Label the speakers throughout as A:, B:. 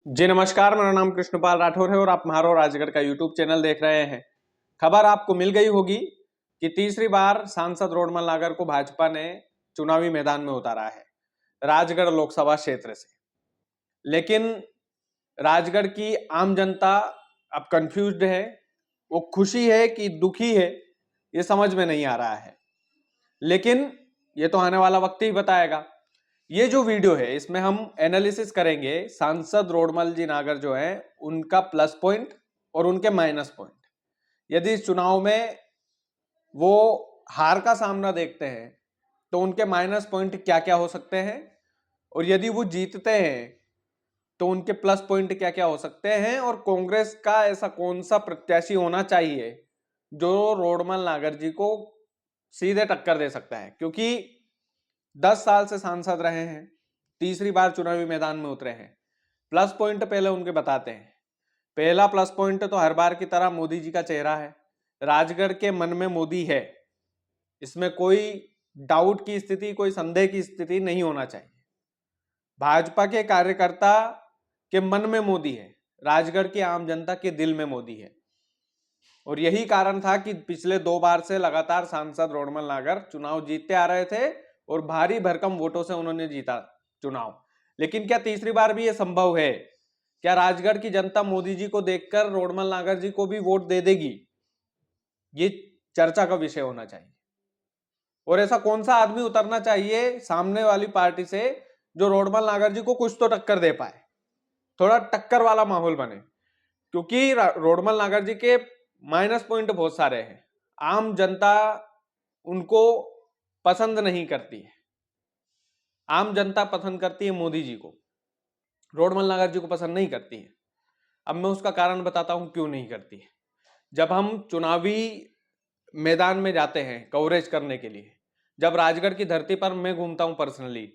A: जी नमस्कार, मेरा नाम कृष्णपाल राठौर है और आप म्हारो राजगढ़ का यूट्यूब चैनल देख रहे हैं। खबर आपको मिल गई होगी कि तीसरी बार सांसद रोडमल नागर को भाजपा ने चुनावी मैदान में उतारा है राजगढ़ लोकसभा क्षेत्र से। लेकिन राजगढ़ की आम जनता अब कंफ्यूज्ड है, वो खुशी है कि दुखी है ये समझ में नहीं आ रहा है। लेकिन ये तो आने वाला वक्त ही बताएगा। ये जो वीडियो है इसमें हम एनालिसिस करेंगे सांसद रोडमल जी नागर जो है उनका प्लस पॉइंट और उनके माइनस पॉइंट। यदि इस चुनाव में वो हार का सामना देखते हैं तो उनके माइनस पॉइंट क्या क्या हो सकते हैं, और यदि वो जीतते हैं तो उनके प्लस पॉइंट क्या क्या हो सकते हैं, और कांग्रेस का ऐसा कौन सा प्रत्याशी होना चाहिए जो रोडमल नागर जी को सीधे टक्कर दे सकता है। क्योंकि 10 साल से सांसद रहे हैं, तीसरी बार चुनावी मैदान में उतरे हैं। प्लस पॉइंट पहले उनके बताते हैं। पहला प्लस पॉइंट तो हर बार की तरह मोदी जी का चेहरा है। राजगढ़ के मन में मोदी है, इसमें कोई डाउट की स्थिति, कोई संदेह की स्थिति नहीं होना चाहिए। भाजपा के कार्यकर्ता के मन में मोदी है, राजगढ़ की आम जनता के दिल में मोदी है। और यही कारण था कि पिछले 2 बार से लगातार सांसद रोडमल नागर चुनाव जीतते आ रहे थे और भारी भरकम वोटों से उन्होंने जीता चुनाव। लेकिन क्या तीसरी बार भी यह संभव है? क्या राजगढ़ की जनता मोदी जी को देखकर रोडमल नागर जी को भी वोट दे देगी? ये चर्चा का विषय होना चाहिए। और ऐसा कौन सा आदमी उतरना चाहिए सामने वाली पार्टी से जो रोडमल नागर जी को कुछ तो टक्कर दे पाए, थोड़ा टक्कर वाला माहौल बने। क्योंकि रोडमल नागर जी के माइनस पॉइंट बहुत सारे हैं। आम जनता उनको पसंद नहीं करती है। आम जनता पसंद करती है मोदी जी को, रोडमल नागर जी को पसंद नहीं करती है। अब मैं उसका कारण बताता हूं क्यों नहीं करती है। जब हम चुनावी मैदान में जाते हैं कवरेज करने के लिए, जब राजगढ़ की धरती पर मैं घूमता हूं पर्सनली,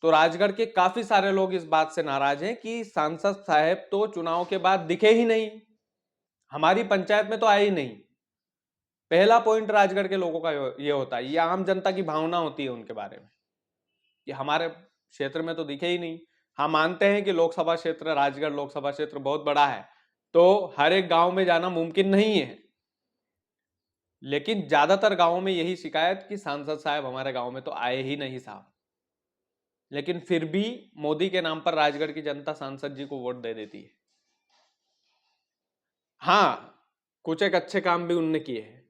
A: तो राजगढ़ के काफी सारे लोग इस बात से नाराज हैं कि सांसद साहब तो चुनाव के बाद दिखे ही नहीं, हमारी पंचायत में तो आए ही नहीं। पहला पॉइंट राजगढ़ के लोगों का ये होता है, ये आम जनता की भावना होती है उनके बारे में कि हमारे क्षेत्र में तो दिखे ही नहीं। हम मानते हैं कि लोकसभा क्षेत्र, राजगढ़ लोकसभा क्षेत्र बहुत बड़ा है, तो हर एक गांव में जाना मुमकिन नहीं है। लेकिन ज्यादातर गांवों में यही शिकायत कि सांसद साहब हमारे गांव में तो आए ही नहीं साहब। लेकिन फिर भी मोदी के नाम पर राजगढ़ की जनता सांसद जी को वोट दे देती है। हाँ, कुछ एक अच्छे काम भी उनने किए हैं।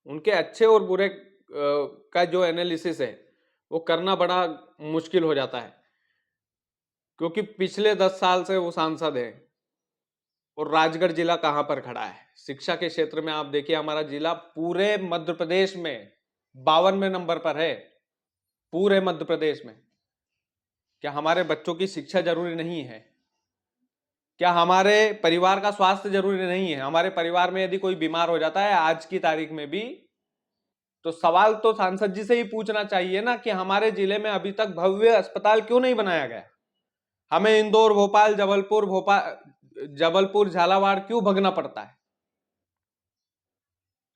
A: उनके अच्छे और बुरे का जो एनालिसिस है वो करना बड़ा मुश्किल हो जाता है, क्योंकि पिछले 10 साल से वो सांसद है। और राजगढ़ जिला कहां पर खड़ा है शिक्षा के क्षेत्र में? आप देखिए, हमारा जिला पूरे मध्य प्रदेश में 52वें नंबर पर है। पूरे मध्य प्रदेश में क्या हमारे बच्चों की शिक्षा जरूरी नहीं है? क्या हमारे परिवार का स्वास्थ्य जरूरी नहीं है? हमारे परिवार में यदि कोई बीमार हो जाता है आज की तारीख में भी, तो सवाल तो सांसद जी से ही पूछना चाहिए ना कि हमारे जिले में अभी तक भव्य अस्पताल क्यों नहीं बनाया गया? हमें इंदौर, भोपाल, जबलपुर, झालावाड़ क्यों भगना पड़ता है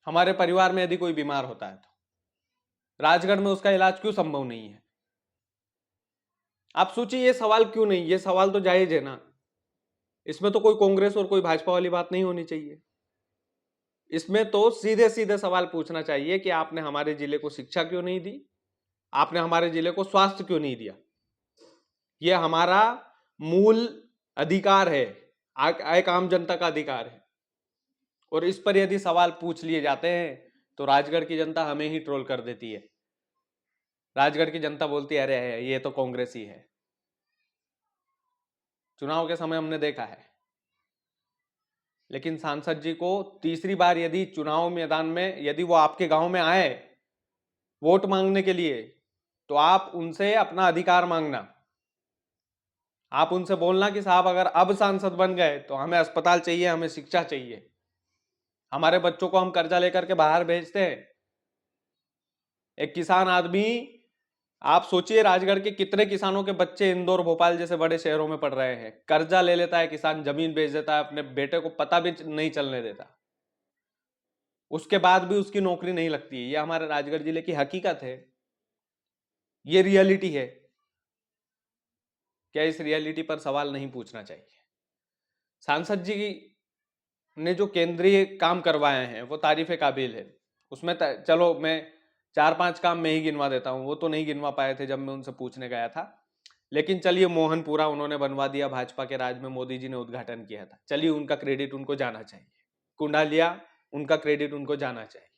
A: हमारे परिवार में यदि कोई बीमार होता है? तो राजगढ़ में उसका इलाज क्यों संभव नहीं है? आप सोचिए, ये सवाल क्यों नहीं? ये सवाल तो जायज है ना। इसमें तो कोई कांग्रेस और कोई भाजपा वाली बात नहीं होनी चाहिए। इसमें तो सीधे सीधे सवाल पूछना चाहिए कि आपने हमारे जिले को शिक्षा क्यों नहीं दी, आपने हमारे जिले को स्वास्थ्य क्यों नहीं दिया। यह हमारा मूल अधिकार है, एक आम जनता का अधिकार है। और इस पर यदि सवाल पूछ लिए जाते हैं तो राजगढ़ की जनता हमें ही ट्रोल कर देती है। राजगढ़ की जनता बोलती है अरे ये तो कांग्रेस ही है। चुनाव के समय हमने देखा है। लेकिन सांसद जी को तीसरी बार यदि चुनाव मैदान में यदि वो आपके गांव में आए वोट मांगने के लिए, तो आप उनसे अपना अधिकार मांगना। आप उनसे बोलना कि साहब अगर अब सांसद बन गए तो हमें अस्पताल चाहिए, हमें शिक्षा चाहिए। हमारे बच्चों को हम कर्जा लेकर के बाहर भेजते हैं। एक किसान आदमी, आप सोचिए राजगढ़ के कितने किसानों के बच्चे इंदौर, भोपाल जैसे बड़े शहरों में पढ़ रहे हैं। कर्जा ले लेता है किसान, जमीन बेच देता है, अपने बेटे को पता भी नहीं चलने देता, उसके बाद भी उसकी नौकरी नहीं लगती है। ये हमारे राजगढ़ जिले की हकीकत है, ये रियलिटी है। क्या इस रियलिटी पर सवाल नहीं पूछना चाहिए? सांसद जी ने जो केंद्रीय काम करवाए हैं वो तारीफे काबिल है। उसमें चलो मैं 4-5 काम मैं ही गिनवा देता हूँ, वो तो नहीं गिनवा पाए थे जब मैं उनसे पूछने गया था। लेकिन चलिए, मोहनपुरा उन्होंने बनवा दिया, भाजपा के राज में मोदी जी ने उद्घाटन किया था, चलिए उनका क्रेडिट उनको जाना चाहिए। कुंडालिया, उनका क्रेडिट उनको जाना चाहिए।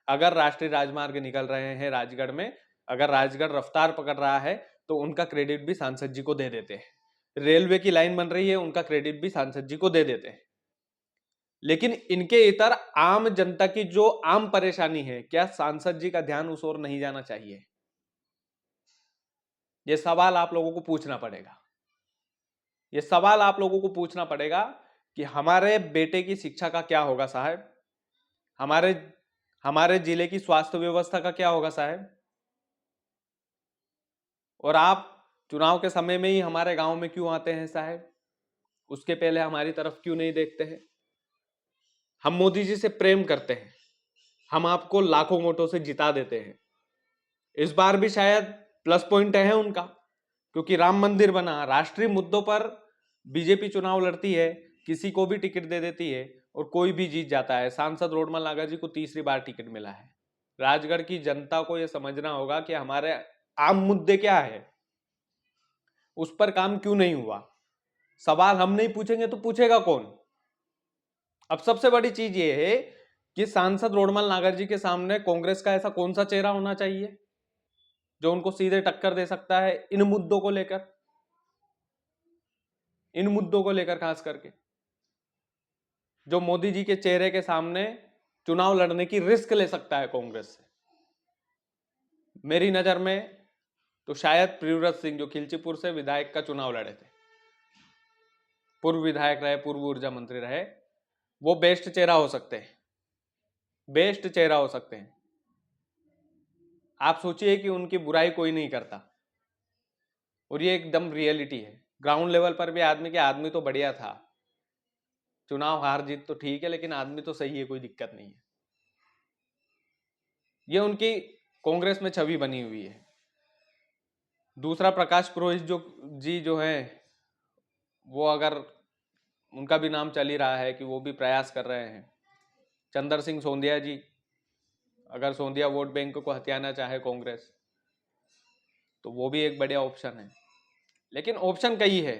A: अगर राष्ट्रीय राजमार्ग निकल रहे हैं राजगढ़ में, अगर राजगढ़ रफ्तार पकड़ रहा है तो उनका क्रेडिट भी सांसद जी को दे देते हैं। रेलवे की लाइन बन रही है, उनका क्रेडिट भी सांसद जी को दे देते हैं। लेकिन इनके इतर आम जनता की जो आम परेशानी है, क्या सांसद जी का ध्यान उस ओर नहीं जाना चाहिए? ये सवाल आप लोगों को पूछना पड़ेगा। ये सवाल आप लोगों को पूछना पड़ेगा कि हमारे बेटे की शिक्षा का क्या होगा साहब? हमारे हमारे जिले की स्वास्थ्य व्यवस्था का क्या होगा साहब? और आप चुनाव के समय में ही हमारे गांव में क्यों आते हैं साहब? उसके पहले हमारी तरफ क्यों नहीं देखते हैं? हम मोदी जी से प्रेम करते हैं, हम आपको लाखों वोटों से जिता देते हैं। इस बार भी शायद प्लस पॉइंट है उनका, क्योंकि राम मंदिर बना, राष्ट्रीय मुद्दों पर बीजेपी चुनाव लड़ती है, किसी को भी टिकट दे देती है और कोई भी जीत जाता है। सांसद रोडमल नागर जी को तीसरी बार टिकट मिला है। राजगढ़ की जनता को यह समझना होगा कि हमारे आम मुद्दे क्या है, उस पर काम क्यों नहीं हुआ। सवाल हम नहीं पूछेंगे तो पूछेगा कौन? अब सबसे बड़ी चीज ये है कि सांसद रोडमल नागर जी के सामने कांग्रेस का ऐसा कौन सा चेहरा होना चाहिए जो उनको सीधे टक्कर दे सकता है इन मुद्दों को लेकर, इन मुद्दों को लेकर खास करके, जो मोदी जी के चेहरे के सामने चुनाव लड़ने की रिस्क ले सकता है कांग्रेस से। मेरी नजर में तो शायद प्रियव्रत सिंह, जो खिलचीपुर से विधायक का चुनाव लड़े थे, पूर्व विधायक रहे, पूर्व ऊर्जा मंत्री रहे, वो बेस्ट चेहरा हो सकते हैं, बेस्ट चेहरा हो सकते हैं। आप सोचिए कि उनकी बुराई कोई नहीं करता, और ये एकदम रियलिटी है। ग्राउंड लेवल पर भी आदमी तो बढ़िया था। चुनाव हार जीत तो ठीक है, लेकिन आदमी तो सही है, कोई दिक्कत नहीं है। ये उनकी कांग्रेस में छवि बनी हुई है। दूसरा, प्रकाश पुरोहित जो हैं, वो अगर उनका भी नाम चल ही रहा है कि वो भी प्रयास कर रहे हैं। चंद्र सिंह सोंधिया जी, अगर सोंधिया वोट बैंक को हथियाना चाहे कांग्रेस, तो वो भी एक बढ़िया ऑप्शन है। लेकिन ऑप्शन कई है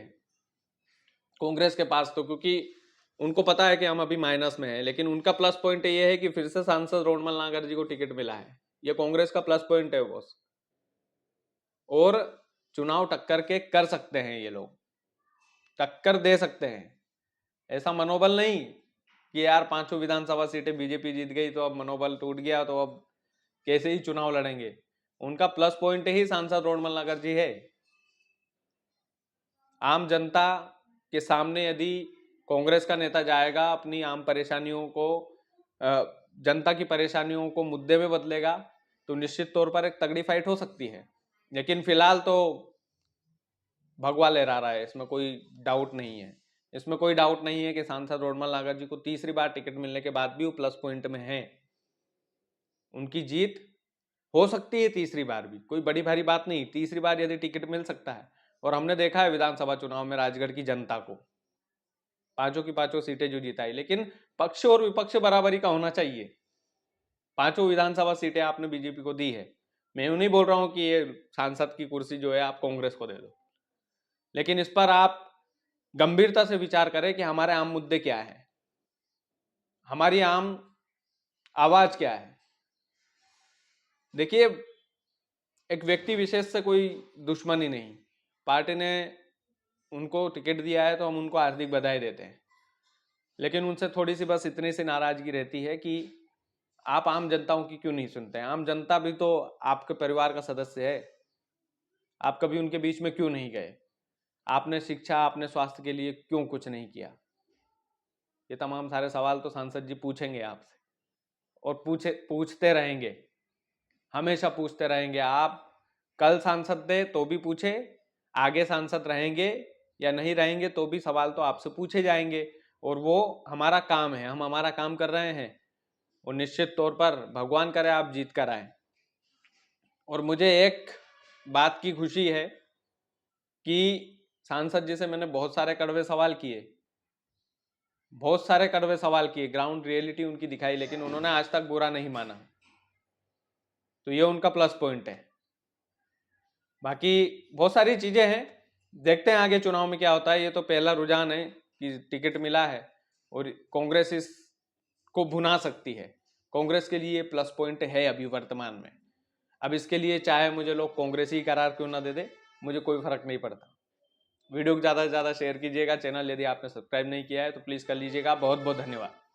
A: कांग्रेस के पास तो, क्योंकि उनको पता है कि हम अभी माइनस में हैं। लेकिन उनका प्लस पॉइंट ये है कि फिर से सांसद रोडमल नागर जी को टिकट मिला है, ये कांग्रेस का प्लस पॉइंट है बॉस। और चुनाव टक्कर के कर सकते हैं, ये लोग टक्कर दे सकते हैं। ऐसा मनोबल नहीं कि यार 5 विधानसभा सीटें बीजेपी जीत गई तो अब मनोबल टूट गया, तो अब कैसे ही चुनाव लड़ेंगे। उनका प्लस पॉइंट ही सांसद रोडमल नागर जी है। आम जनता के सामने यदि कांग्रेस का नेता जाएगा, अपनी आम परेशानियों को, जनता की परेशानियों को मुद्दे में बदलेगा, तो निश्चित तौर पर एक तगड़ी फाइट हो सकती है। लेकिन फिलहाल तो भगवा लहरा रहा है, इसमें कोई डाउट नहीं है। इसमें कोई डाउट नहीं है कि सांसद रोडमल नागर जी को तीसरी बार टिकट मिलने के बाद भी वो प्लस पॉइंट में है। उनकी जीत हो सकती है तीसरी बार भी, कोई बड़ी भारी बात नहीं। तीसरी बार यदि टिकट मिल सकता है, और हमने देखा है विधानसभा चुनाव में राजगढ़ की जनता को 5 की 5 सीटें जो जिताई। लेकिन पक्ष और विपक्ष बराबरी का होना चाहिए। 5 विधानसभा सीटें आपने बीजेपी को दी है, मैं यूं नहीं बोल रहा हूं कि ये सांसद की कुर्सी जो है आप कांग्रेस को दे दो, लेकिन इस पर आप गंभीरता से विचार करें कि हमारे आम मुद्दे क्या है, हमारी आम आवाज क्या है। देखिए, एक व्यक्ति विशेष से कोई दुश्मनी नहीं, पार्टी ने उनको टिकट दिया है तो हम उनको हार्दिक बधाई देते हैं। लेकिन उनसे थोड़ी सी बस इतनी सी नाराजगी रहती है कि आप आम जनताओं की क्यों नहीं सुनते हैं। आम जनता भी तो आपके परिवार का सदस्य है, आप कभी उनके बीच में क्यों नहीं गए? आपने शिक्षा, आपने स्वास्थ्य के लिए क्यों कुछ नहीं किया? ये तमाम सारे सवाल तो सांसद जी पूछेंगे आपसे, और पूछते रहेंगे, हमेशा पूछते रहेंगे। आप कल सांसद थे तो भी पूछे, आगे सांसद रहेंगे या नहीं रहेंगे तो भी सवाल तो आपसे पूछे जाएंगे। और वो हमारा काम है, हम हमारा काम कर रहे हैं, और निश्चित तौर पर भगवान करे आप जीत कर आए। और मुझे एक बात की खुशी है कि सांसद जी से मैंने बहुत सारे कड़वे सवाल किए, ग्राउंड रियलिटी उनकी दिखाई, लेकिन उन्होंने आज तक बुरा नहीं माना। तो ये उनका प्लस पॉइंट है। बाकी बहुत सारी चीजें हैं, देखते हैं आगे चुनाव में क्या होता है। ये तो पहला रुझान है कि टिकट मिला है और कांग्रेस इसको भुना सकती है। कांग्रेस के लिए ये प्लस पॉइंट है अभी वर्तमान में। अब इसके लिए चाहे मुझे लोग कांग्रेस ही करार क्यों ना दे दे, मुझे कोई फर्क नहीं पड़ता। वीडियो को ज़्यादा से ज़्यादा शेयर कीजिएगा। चैनल यदि आपने सब्सक्राइब नहीं किया है तो प्लीज़ कर लीजिएगा। बहुत बहुत धन्यवाद।